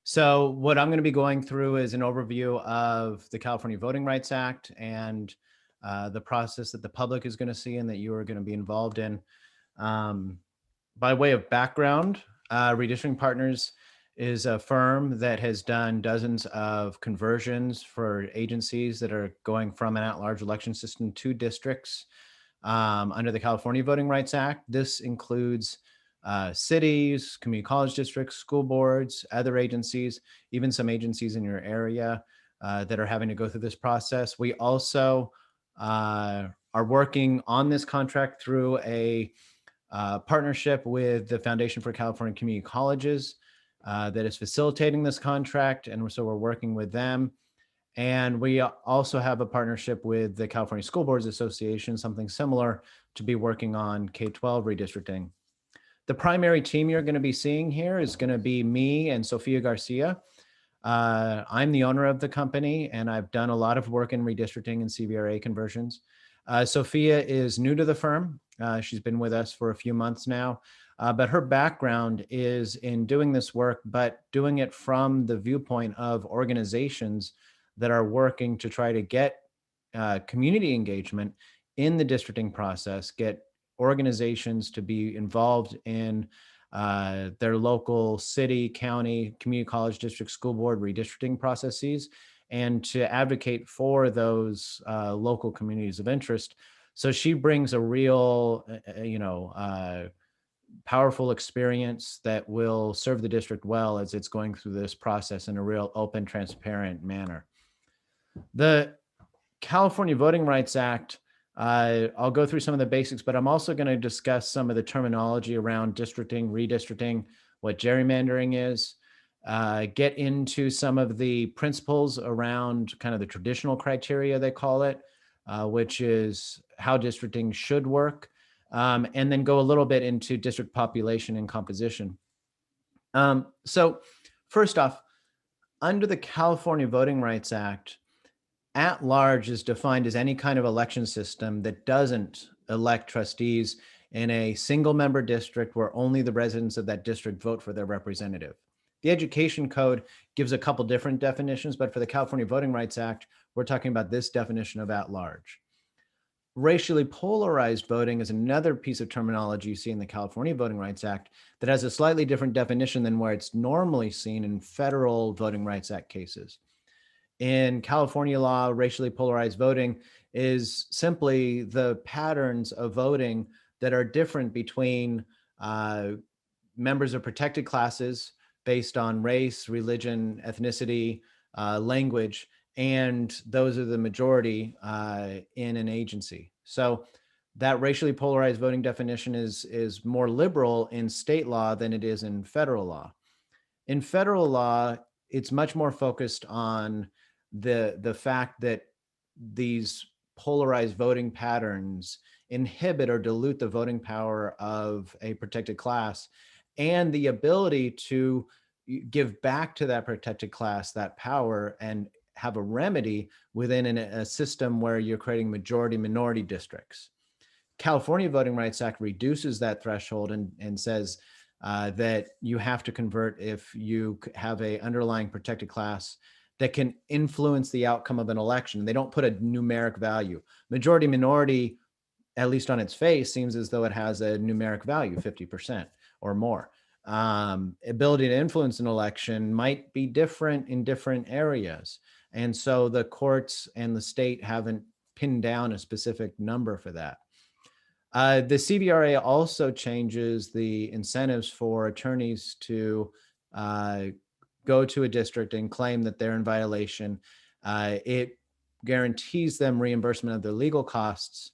So what I'm going to be going through is an overview of the California Voting Rights Act and the process that the public is going to see and that you are going to be involved in. Um, by way of background, Redistricting Partners is a firm that has done dozens of conversions for agencies that are going from an at-large election system to districts under the California Voting Rights Act. This includes cities, community college districts, school boards, other agencies, even some agencies in your area that are having to go through this process. We also are working on this contract through a partnership with the Foundation for California Community Colleges that is facilitating this contract. And so we're working with them. And we also have a partnership with the California School Boards Association, something similar, to be working on K-12 redistricting. The primary team you're going to be seeing here is going to be me and Sofia Garcia. I'm the owner of the company, and I've done a lot of work in redistricting and CVRA conversions. Sophia is new to the firm. She's been with us for a few months now, but her background is in doing this work, but doing it from the viewpoint of organizations that are working to try to get community engagement in the districting process, get organizations to be involved in their local city, county, community college district, school board redistricting processes, and to advocate for those local communities of interest. So she brings a real, powerful experience that will serve the district well as it's going through this process in a real open, transparent manner. The California Voting Rights Act, I'll go through some of the basics, but I'm also going to discuss some of the terminology around districting, redistricting, what gerrymandering is, get into some of the principles around kind of the traditional criteria, they call it, which is how districting should work, and then go a little bit into district population and composition. So first off, under the California Voting Rights Act, at large is defined as any kind of election system that doesn't elect trustees in a single member district where only the residents of that district vote for their representative. The Education Code gives a couple different definitions, but for the California Voting Rights Act, we're talking about this definition of at large. Racially polarized voting is another piece of terminology you see in the California Voting Rights Act that has a slightly different definition than where it's normally seen in federal Voting Rights Act cases. In California law, racially polarized voting is simply the patterns of voting that are different between members of protected classes based on race, religion, ethnicity, language, and those are the majority in an agency. So that racially polarized voting definition is more liberal in state law than it is in federal law. In federal law, it's much more focused on the fact that these polarized voting patterns inhibit or dilute the voting power of a protected class and the ability to give back to that protected class that power and have a remedy within a system where you're creating majority minority districts. California Voting Rights Act reduces that threshold and says that you have to convert if you have a underlying protected class that can influence the outcome of an election. They don't put a numeric value. Majority minority, at least on its face, seems as though it has a numeric value, 50% or more. Ability to influence an election might be different in different areas. And so the courts and the state haven't pinned down a specific number for that. The CVRA also changes the incentives for attorneys to go to a district and claim that they're in violation. It guarantees them reimbursement of their legal costs.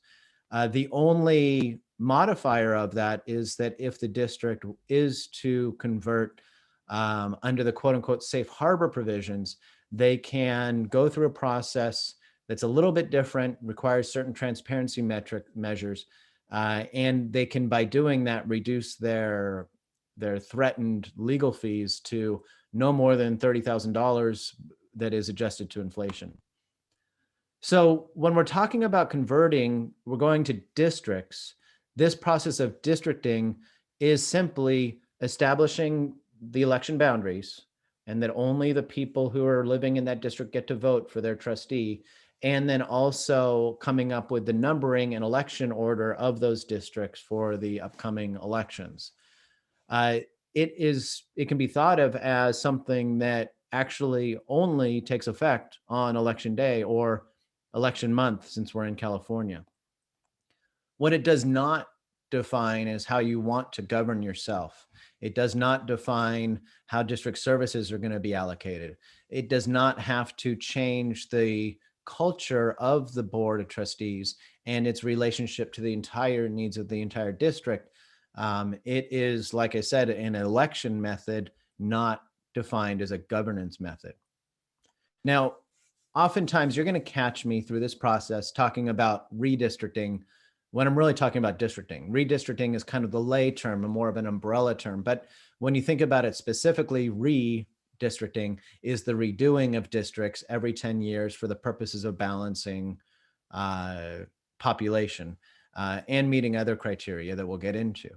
The only modifier of that is that if the district is to convert under the quote unquote safe harbor provisions, they can go through a process that's a little bit different, requires certain transparency measures, and they can, by doing that, reduce their threatened legal fees to no more than $30,000 that is adjusted to inflation. So when we're talking about converting, we're going to districts. This process of districting is simply establishing the election boundaries and that only the people who are living in that district get to vote for their trustee, and then also coming up with the numbering and election order of those districts for the upcoming elections. Uh, it can be thought of as something that actually only takes effect on election day or election month, since we're in California. What it does not define is how you want to govern yourself. It does not define how district services are going to be allocated. It does not have to change the culture of the board of trustees and its relationship to the entire needs of the entire district. It is, like I said, an election method, not defined as a governance method. Now, oftentimes you're going to catch me through this process talking about redistricting when I'm really talking about districting. Redistricting is kind of the lay term and more of an umbrella term. But when you think about it specifically, redistricting is the redoing of districts every 10 years for the purposes of balancing population and meeting other criteria that we'll get into.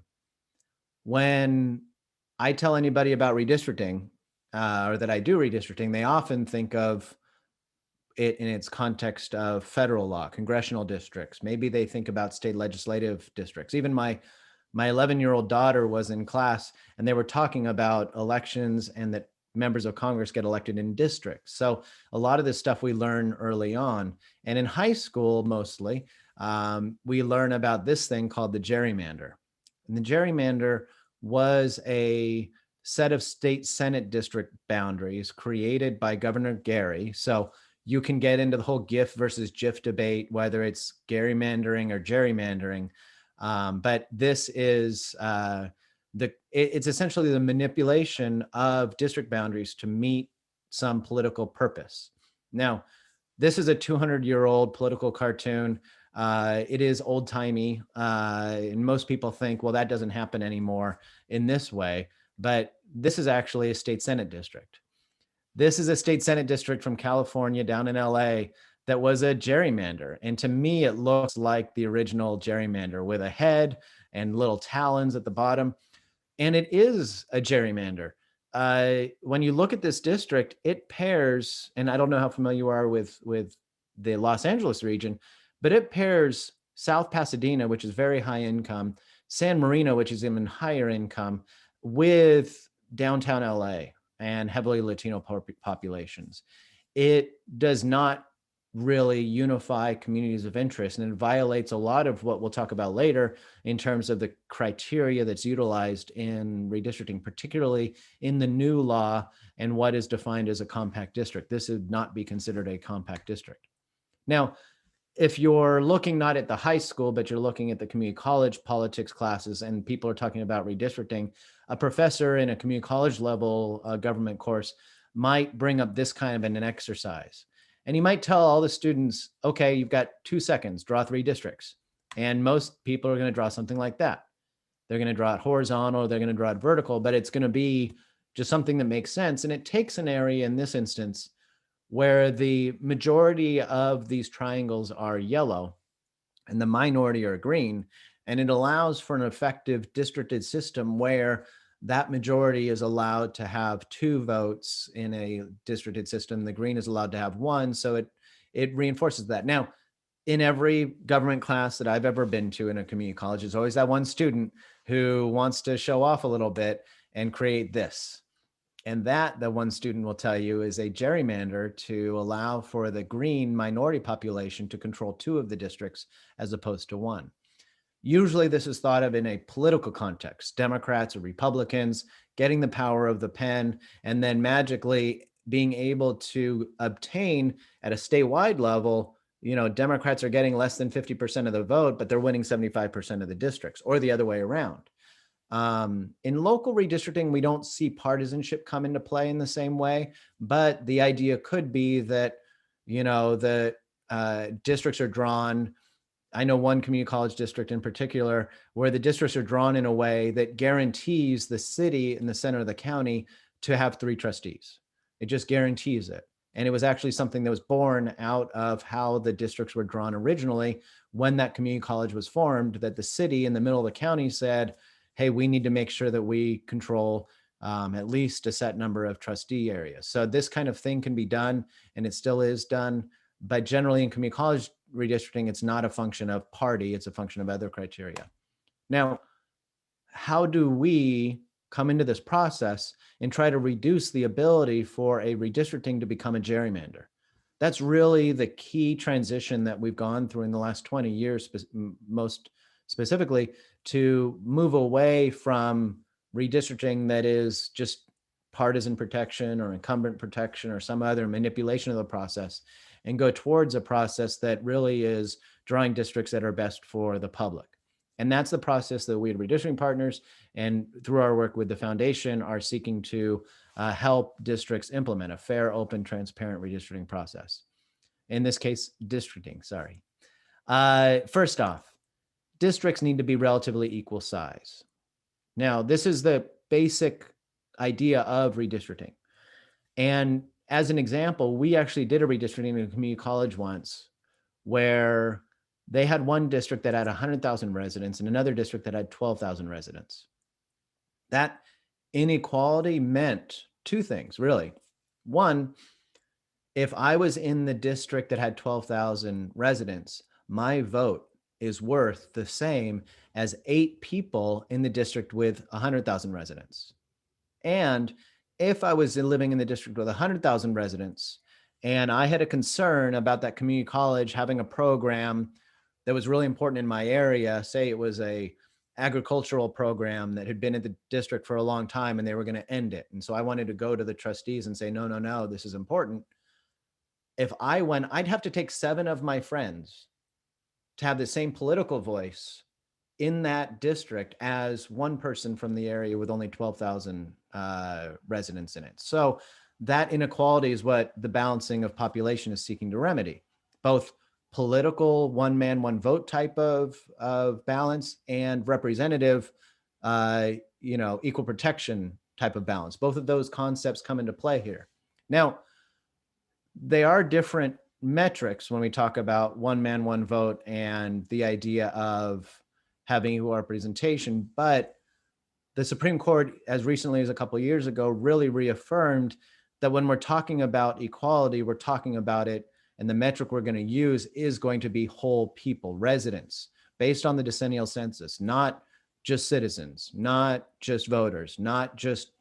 When I tell anybody about redistricting or that I do redistricting, they often think of it in its context of federal law, congressional districts. Maybe they think about state legislative districts. Even my 11-year-old daughter was in class and they were talking about elections and that members of Congress get elected in districts. So a lot of this stuff we learn early on. And in high school, mostly, we learn about this thing called the gerrymander. And the gerrymander was a set of state Senate district boundaries created by Governor Gary. So you can get into the whole GIF versus JIF debate, whether it's gerrymandering or gerrymandering. But this is it's essentially the manipulation of district boundaries to meet some political purpose. Now, this is a 200-year-old political cartoon. It is old timey, and most people think, well, that doesn't happen anymore in this way. But this is actually a state Senate district. This is a state Senate district from California down in LA that was a gerrymander. And to me, it looks like the original gerrymander with a head and little talons at the bottom. And it is a gerrymander. When you look at this district, it pairs, and I don't know how familiar you are with the Los Angeles region, but it pairs South Pasadena, which is very high income, San Marino, which is even higher income, with downtown LA and heavily Latino populations. It does not really unify communities of interest, and it violates a lot of what we'll talk about later in terms of the criteria that's utilized in redistricting, particularly in the new law and what is defined as a compact district. This would not be considered a compact district. Now, if you're looking not at the high school, but you're looking at the community college politics classes and people are talking about redistricting, a professor in a community college level government course might bring up this kind of an exercise. And he might tell all the students, okay, you've got 2 seconds, draw 3 districts. And most people are going to draw something like that. They're going to draw it horizontal, they're going to draw it vertical, but it's going to be just something that makes sense. And it takes an area in this instance where the majority of these triangles are yellow and the minority are green. And it allows for an effective districted system where that majority is allowed to have 2 votes in a districted system. The green is allowed to have 1. So it reinforces that. Now, in every government class that I've ever been to in a community college, there's always that one student who wants to show off a little bit and create this. And that, the one student will tell you, is a gerrymander to allow for the green minority population to control 2 of the districts as opposed to 1. Usually this is thought of in a political context, Democrats or Republicans getting the power of the pen and then magically being able to obtain at a statewide level, Democrats are getting less than 50% of the vote, but they're winning 75% of the districts, or the other way around. In local redistricting, we don't see partisanship come into play in the same way, but the idea could be that, the districts are drawn. I know one community college district in particular where the districts are drawn in a way that guarantees the city in the center of the county to have 3 trustees. It just guarantees it. And it was actually something that was born out of how the districts were drawn originally when that community college was formed, that the city in the middle of the county said, hey, we need to make sure that we control at least a set number of trustee areas. So this kind of thing can be done, and it still is done. But generally in community college redistricting, it's not a function of party, it's a function of other criteria. Now, how do we come into this process and try to reduce the ability for a redistricting to become a gerrymander? That's really the key transition that we've gone through in the last 20 years, most specifically, to move away from redistricting that is just partisan protection or incumbent protection or some other manipulation of the process, and go towards a process that really is drawing districts that are best for the public. And that's the process that we at Redistricting Partners, and through our work with the foundation, are seeking to help districts implement a fair, open, transparent redistricting process. In this case, districting, sorry. First off, districts need to be relatively equal size. Now, this is the basic idea of redistricting. And as an example, we actually did a redistricting in a community college once where they had one district that had 100,000 residents and another district that had 12,000 residents. That inequality meant two things, really. One, if I was in the district that had 12,000 residents, my vote is worth the same as 8 people in the district with 100,000 residents. And if I was living in the district with 100,000 residents and I had a concern about that community college having a program that was really important in my area, say it was a agricultural program that had been in the district for a long time and they were going to end it. And so I wanted to go to the trustees and say, no, this is important. If I went, I'd have to take 7 of my friends to have the same political voice in that district as one person from the area with only 12,000 residents in it. So that inequality is what the balancing of population is seeking to remedy, both political one man, one vote type of balance and representative, equal protection type of balance. Both of those concepts come into play here. Now, they are different metrics when we talk about one man, one vote and the idea of having equal representation, but the Supreme Court, as recently as a couple of years ago, really reaffirmed that when we're talking about equality, we're talking about it, and the metric we're going to use is going to be whole people, residents, based on the decennial census, not just citizens, not just voters, not just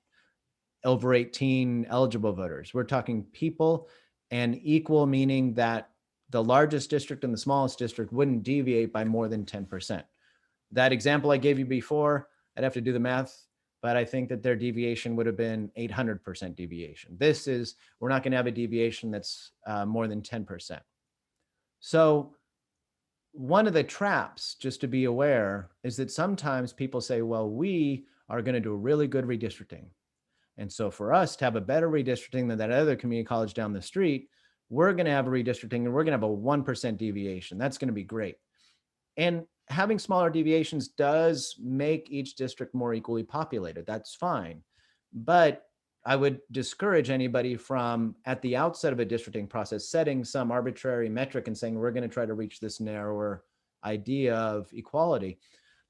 over 18 eligible voters. We're talking people, and equal meaning that the largest district and the smallest district wouldn't deviate by more than 10%. That example I gave you before, I'd have to do the math, but I think that their deviation would have been 800% deviation. We're not going to have a deviation that's more than 10%. So one of the traps, just to be aware, is that sometimes people say, well, we are going to do a really good redistricting. And so for us to have a better redistricting than that other community college down the street, we're going to have a redistricting and we're going to have a 1% deviation. That's going to be great. And having smaller deviations does make each district more equally populated. That's fine. But I would discourage anybody from, at the outset of a districting process, setting some arbitrary metric and saying, we're going to try to reach this narrower idea of equality.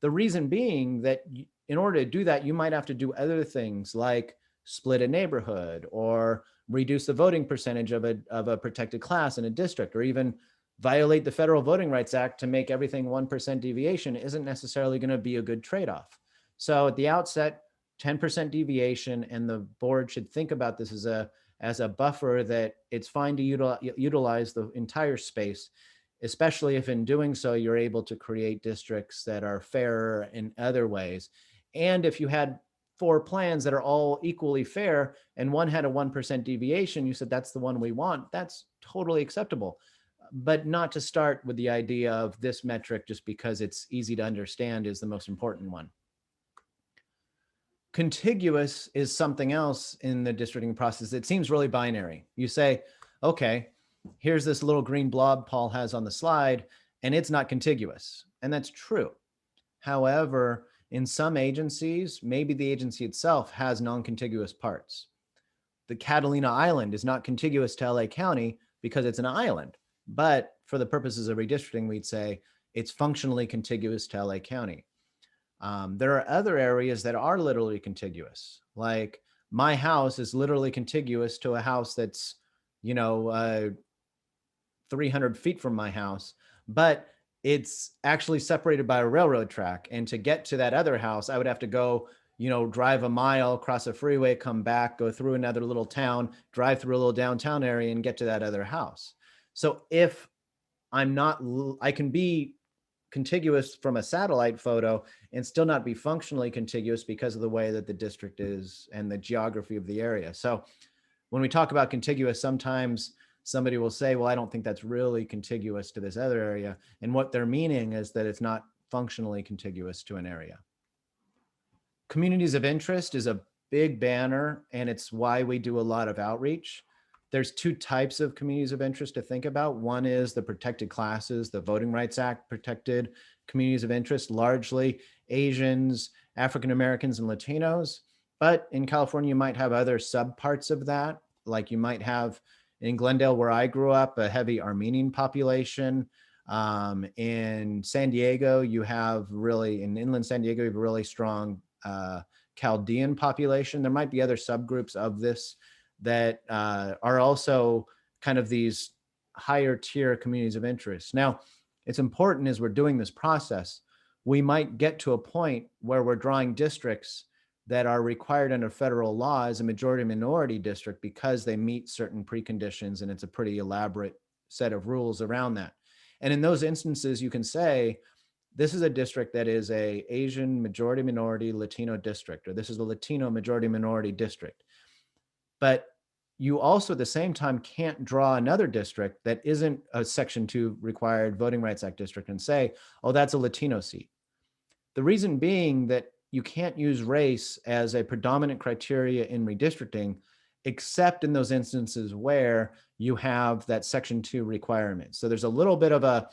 The reason being that in order to do that, you might have to do other things like split a neighborhood or reduce the voting percentage of a protected class in a district, or even violate the Federal Voting Rights Act to make everything 1% deviation isn't necessarily going to be a good trade-off. So at the outset, 10% deviation, and the board should think about this as a buffer that it's fine to utilize the entire space, especially if in doing so, you're able to create districts that are fairer in other ways. And if you had 4 plans that are all equally fair and one had a 1% deviation, you said that's the one we want, that's totally acceptable. But not to start with the idea of this metric just because it's easy to understand is the most important one. Contiguous is something else in the districting process. It seems really binary. You say, okay, here's this little green blob Paul has on the slide, and it's not contiguous. And that's true. However, in some agencies, maybe the agency itself has non-contiguous parts. The Catalina Island is not contiguous to LA County because it's an island. But for the purposes of redistricting, we'd say it's functionally contiguous to LA County. There are other areas that are literally contiguous, Like my house is literally contiguous to a house that's, you know, 300 feet from my house, but it's actually separated by a railroad track. And to get to that other house, I would have to go, you know, drive a mile, cross a freeway, come back, go through another little town, drive through a little downtown area and get to that other house. So if I'm not, I can be contiguous from a satellite photo and still not be functionally contiguous because of the way that the district is and the geography of the area. So when we talk about contiguous, sometimes somebody will say, well, I don't think that's really contiguous to this other area. And what they're meaning is that it's not functionally contiguous to an area. Communities of interest is a big banner, and it's why we do a lot of outreach. There's two types of communities of interest to think about. One is the protected classes, the Voting Rights Act protected communities of interest, largely Asians, African Americans, and Latinos. But in California, you might have other subparts of that. Like you might have in Glendale, where I grew up, a heavy Armenian population. In San Diego, you have really, in inland San Diego, you have a really strong Chaldean population. There might be other subgroups of this that are also kind of these higher tier communities of interest. Now, it's important as we're doing this process, we might get to a point where we're drawing districts that are required under federal law as a majority minority district because they meet certain preconditions, and it's a pretty elaborate set of rules around that. And in those instances, you can say, this is a district that is a Asian majority minority Latino district, or this is a Latino majority minority district. But you also at the same time can't draw another district that isn't a Section 2 required Voting Rights Act district and say, oh, that's a Latino seat. The reason being that you can't use race as a predominant criteria in redistricting, except in those instances where you have that Section 2 requirement. So there's a little bit of a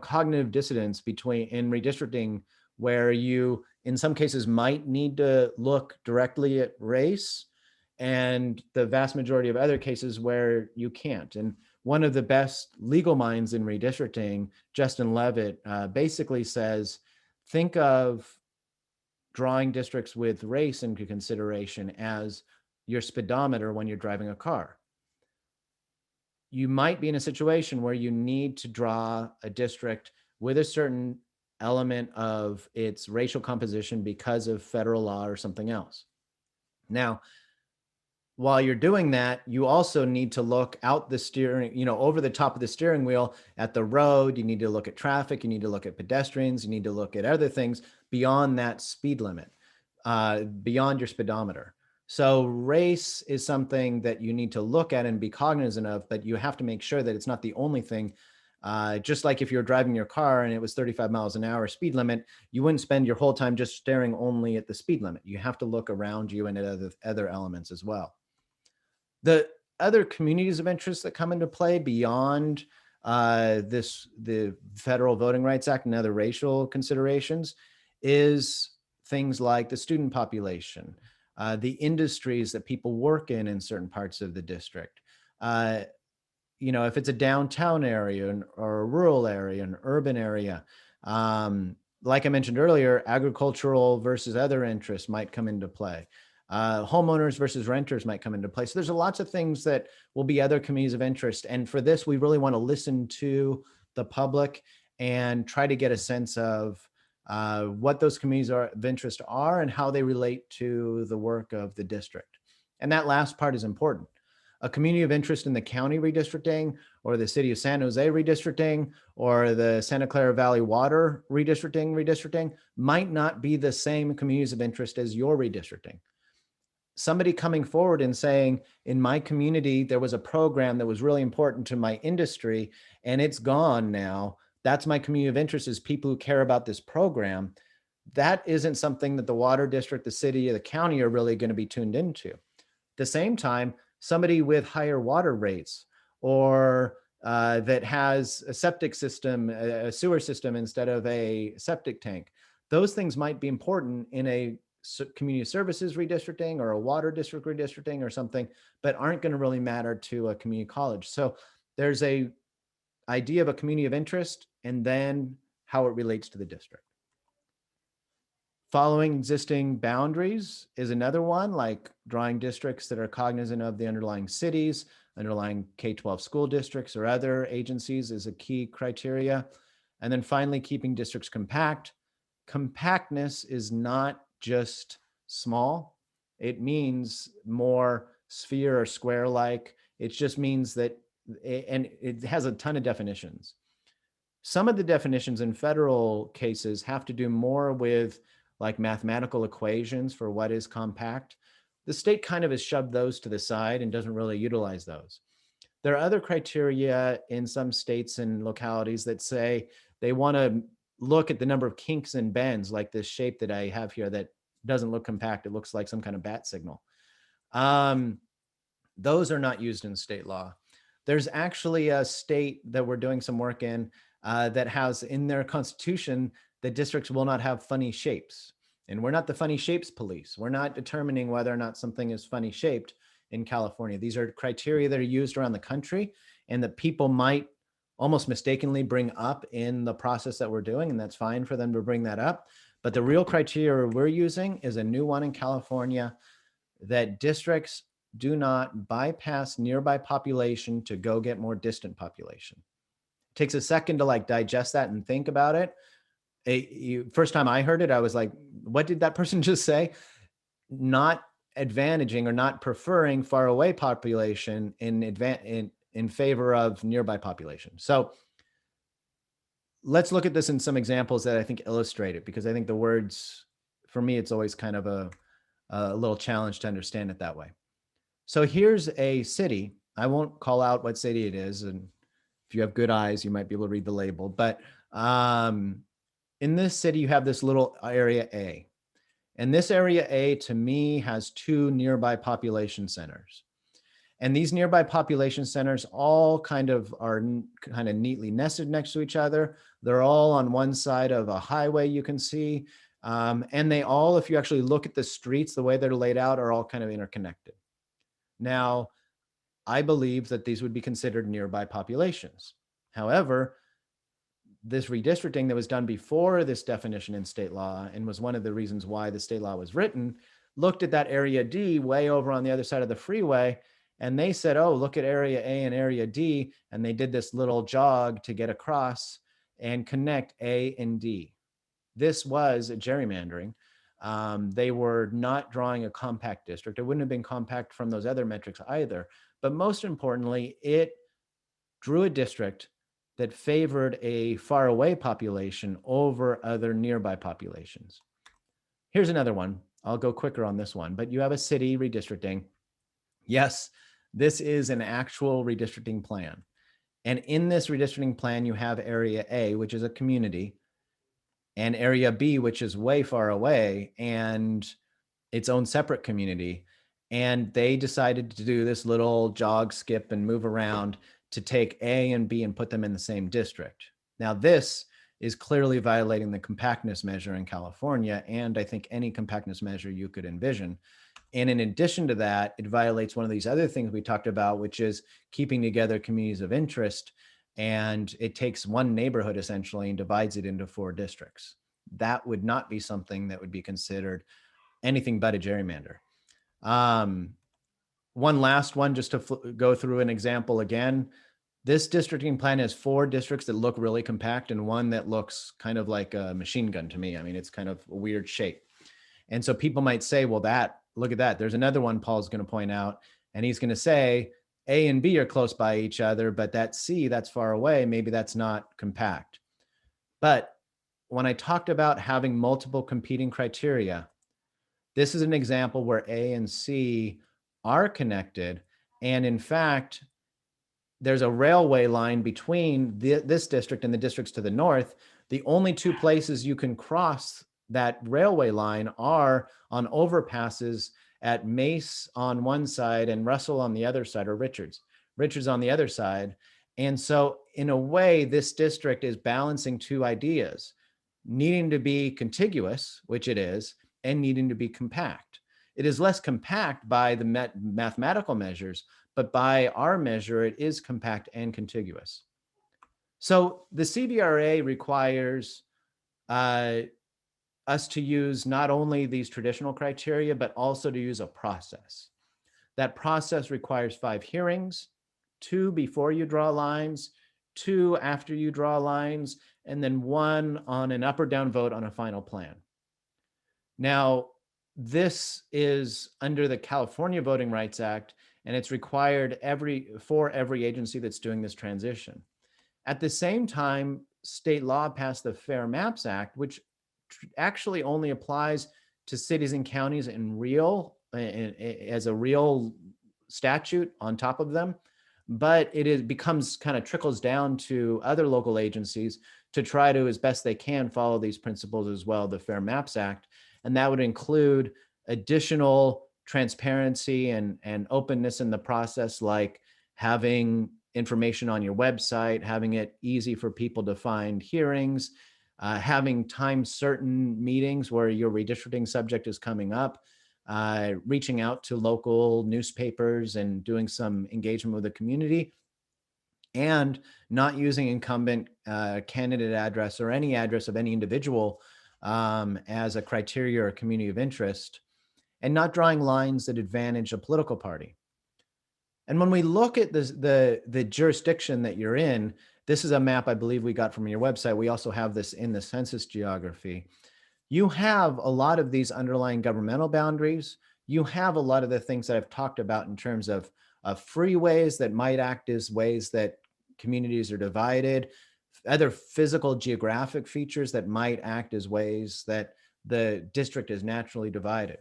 cognitive dissonance between in redistricting, where you in some cases might need to look directly at race, and the vast majority of other cases where you can't. And one of the best legal minds in redistricting, Justin Levitt, basically says, think of drawing districts with race into consideration as your speedometer when you're driving a car. You might be in a situation where you need to draw a district with a certain element of its racial composition because of federal law or something else. Now, while you're doing that, you also need to look out the steering, over the top of the steering wheel at the road. You need to look at traffic. You need to look at pedestrians. You need to look at other things beyond that speed limit, beyond your speedometer. So race is something that you need to look at and be cognizant of, but you have to make sure that it's not the only thing. Just like if you're driving your car and it was 35 miles an hour speed limit, you wouldn't spend your whole time just staring only at the speed limit. You have to look around you and at other elements as well. The other communities of interest that come into play beyond the Federal Voting Rights Act and other racial considerations is things like the student population, the industries that people work in certain parts of the district. If it's a downtown area or a rural area, an urban area, like I mentioned earlier, agricultural versus other interests might come into play. Homeowners versus renters might come into play. So there's lots of things that will be other communities of interest. And for this, we really want to listen to the public and try to get a sense of what those communities of interest are and how they relate to the work of the district. And that last part is important. A community of interest in the county redistricting, or the city of San Jose redistricting, or the Santa Clara Valley Water redistricting might not be the same communities of interest as your redistricting. Somebody coming forward and saying, in my community, there was a program that was really important to my industry and it's gone now. That's my community of interest, is people who care about this program. That isn't something that the water district, the city, or the county are really going to be tuned into. At the same time, somebody with higher water rates, or that has a septic system, a sewer system instead of a septic tank, those things might be important in a community services redistricting or a water district redistricting or something, but aren't going to really matter to a community college. So there's a idea of a community of interest and then how it relates to the district. Following existing boundaries is another one, like drawing districts that are cognizant of the underlying cities, underlying K-12 school districts or other agencies is a key criteria. And then finally, keeping districts compact. Compactness is not just small. It means more sphere or square-like. It just means that, and it has a ton of definitions. Some of the definitions in federal cases have to do more with like mathematical equations for what is compact. The state kind of has shoved those to the side and doesn't really utilize those. There are other criteria in some states and localities that say they want to look at the number of kinks and bends, like this shape that I have here that doesn't look compact. It looks like some kind of bat signal. Those are not used in state law. There's actually a state that we're doing some work in that has in their constitution that districts will not have funny shapes. And we're not the funny shapes police. We're not determining whether or not something is funny shaped in California. These are criteria that are used around the country and that people might almost mistakenly bring up in the process that we're doing, and that's fine for them to bring that up. But the real criteria we're using is a new one in California that districts do not bypass nearby population to go get more distant population. It takes a second to like digest that and think about it. First time I heard it, I was like, what did that person just say? Not advantaging or not preferring far away population in favor of nearby population. So let's look at this in some examples that I think illustrate it, because I think the words, for me, it's always kind of a little challenge to understand it that way. So here's a city. I won't call out what city it is. And if you have good eyes, you might be able to read the label. But in this city, you have this little area A. And this area A, to me, has two nearby population centers. And these nearby population centers all kind of are kind of neatly nested next to each other. They're all on one side of a highway, you can see. And they all, if you actually look at the streets, the way they're laid out, are all kind of interconnected. Now, I believe that these would be considered nearby populations. However, this redistricting that was done before this definition in state law, and was one of the reasons why the state law was written, looked at that area D way over on the other side of the freeway, and they said, oh, look at area A and area D, and they did this little jog to get across and connect A and D. This was a gerrymandering. They were not drawing a compact district. It wouldn't have been compact from those other metrics either. But most importantly, it drew a district that favored a far away population over other nearby populations. Here's another one. I'll go quicker on this one, but you have a city redistricting. Yes, this is an actual redistricting plan. And in this redistricting plan, you have area A, which is a community, and area B, which is way far away and its own separate community. And they decided to do this little jog, skip, and move around to take A and B and put them in the same district. Now, this is clearly violating the compactness measure in California, and I think any compactness measure you could envision. And in addition to that, it violates one of these other things we talked about, which is keeping together communities of interest. And it takes one neighborhood essentially and divides it into 4 districts. That would not be something that would be considered anything but a gerrymander. One last one, just to go through an example again. This districting plan has 4 districts that look really compact and one that looks kind of like a machine gun to me. I mean, it's kind of a weird shape. And so people might say, well, look at that. There's another one Paul's going to point out, and he's going to say A and B are close by each other, but that C, that's far away. Maybe that's not compact. But when I talked about having multiple competing criteria, this is an example where A and C are connected. And in fact, there's a railway line between this district and the districts to the north. The only 2 places you can cross that railway line are on overpasses at Mace on one side and Russell on the other side, or Richards on the other side. And so in a way, this district is balancing 2 ideas, needing to be contiguous, which it is, and needing to be compact. It is less compact by the mathematical measures, but by our measure, it is compact and contiguous. So the CVRA requires us to use not only these traditional criteria, but also to use a process. That process requires 5 hearings, 2 before you draw lines, 2 after you draw lines, and then 1 on an up or down vote on a final plan. Now, this is under the California Voting Rights Act, and it's required for every agency that's doing this transition. At the same time, state law passed the Fair Maps Act, which actually only applies to cities and counties as a real statute on top of them, but becomes kind of trickles down to other local agencies to try to, as best they can, follow these principles as well, the Fair Maps Act. And that would include additional transparency and openness in the process, like having information on your website, having it easy for people to find hearings, having time certain meetings where your redistricting subject is coming up, reaching out to local newspapers and doing some engagement with the community, and not using incumbent candidate address or any address of any individual as a criteria or a community of interest, and not drawing lines that advantage a political party. And when we look at the jurisdiction that you're in, this is a map I believe we got from your website. We also have this in the census geography. You have a lot of these underlying governmental boundaries. You have a lot of the things that I've talked about in terms of freeways that might act as ways that communities are divided, other physical geographic features that might act as ways that the district is naturally divided.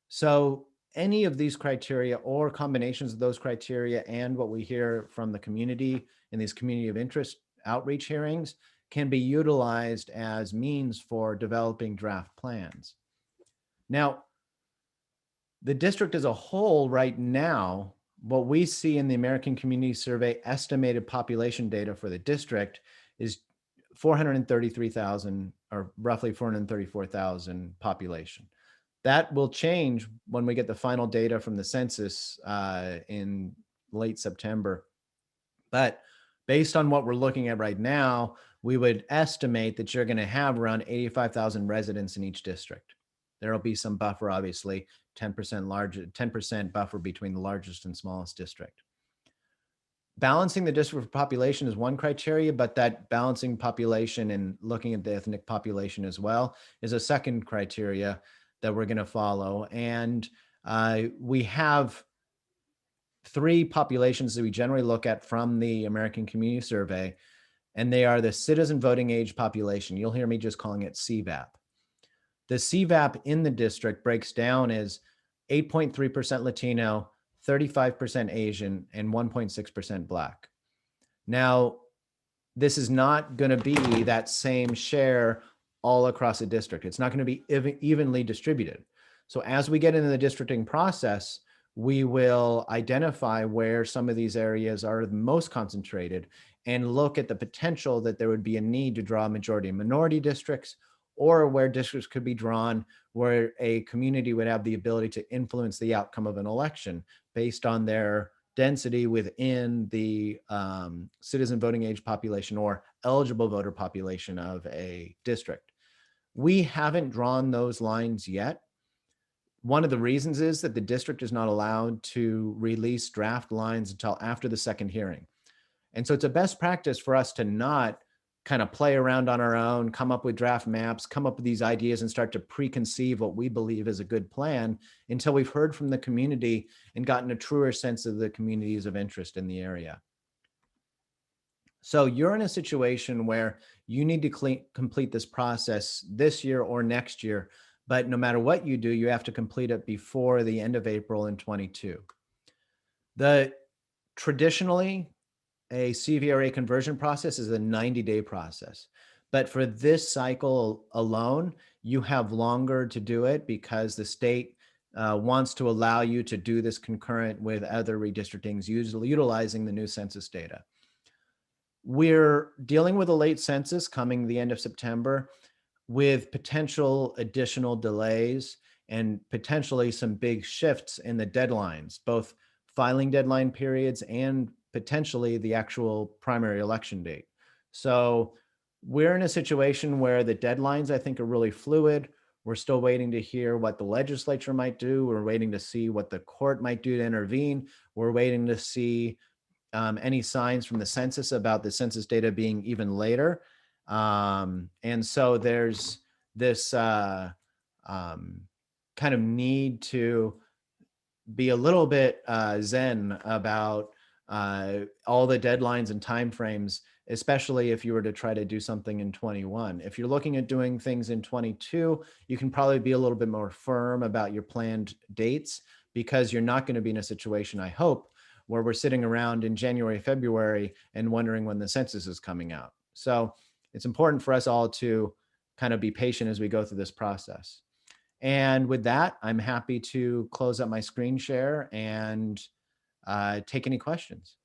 So any of these criteria or combinations of those criteria and what we hear from the community in these community of interest outreach hearings can be utilized as means for developing draft plans. Now, the district as a whole right now, what we see in the American Community Survey estimated population data for the district is 433,000 or roughly 434,000 population. That will change when we get the final data from the census in late September. But based on what we're looking at right now, we would estimate that you're going to have around 85,000 residents in each district. There will be some buffer, obviously, 10% buffer between the largest and smallest district. Balancing the district population is one criteria, but that balancing population and looking at the ethnic population as well is a second criteria that we're going to follow. And we have 3 populations that we generally look at from the American Community Survey, and they are the citizen voting age population. You'll hear me just calling it CVAP. The CVAP in the district breaks down as 8.3% Latino, 35% Asian, and 1.6% Black. Now, this is not going to be that same share all across the district. It's not going to be evenly distributed. So as we get into the districting process, we will identify where some of these areas are the most concentrated and look at the potential that there would be a need to draw majority and minority districts, or where districts could be drawn where a community would have the ability to influence the outcome of an election based on their density within the citizen voting age population or eligible voter population of a district. We haven't drawn those lines yet. One of the reasons is that the district is not allowed to release draft lines until after the second hearing. And so it's a best practice for us to not kind of play around on our own, come up with draft maps, come up with these ideas and start to preconceive what we believe is a good plan until we've heard from the community and gotten a truer sense of the communities of interest in the area. So you're in a situation where you need to complete this process this year or next year, but no matter what you do, you have to complete it before the end of April in 22. Traditionally, a CVRA conversion process is a 90-day process. But for this cycle alone, you have longer to do it because the state wants to allow you to do this concurrent with other redistrictings, utilizing the new census data. We're dealing with a late census coming the end of September with potential additional delays and potentially some big shifts in the deadlines, both filing deadline periods and potentially the actual primary election date. So we're in a situation where the deadlines, I think, are really fluid. We're still waiting to hear what the legislature might do. We're waiting to see what the court might do to intervene. We're waiting to see any signs from the census about the census data being even later. And so there's this kind of need to be a little bit zen about all the deadlines and timeframes, especially if you were to try to do something in 21. If you're looking at doing things in 22, you can probably be a little bit more firm about your planned dates, because you're not going to be in a situation, I hope, where we're sitting around in January, February and wondering when the census is coming out. So it's important for us all to kind of be patient as we go through this process. And with that, I'm happy to close up my screen share and take any questions.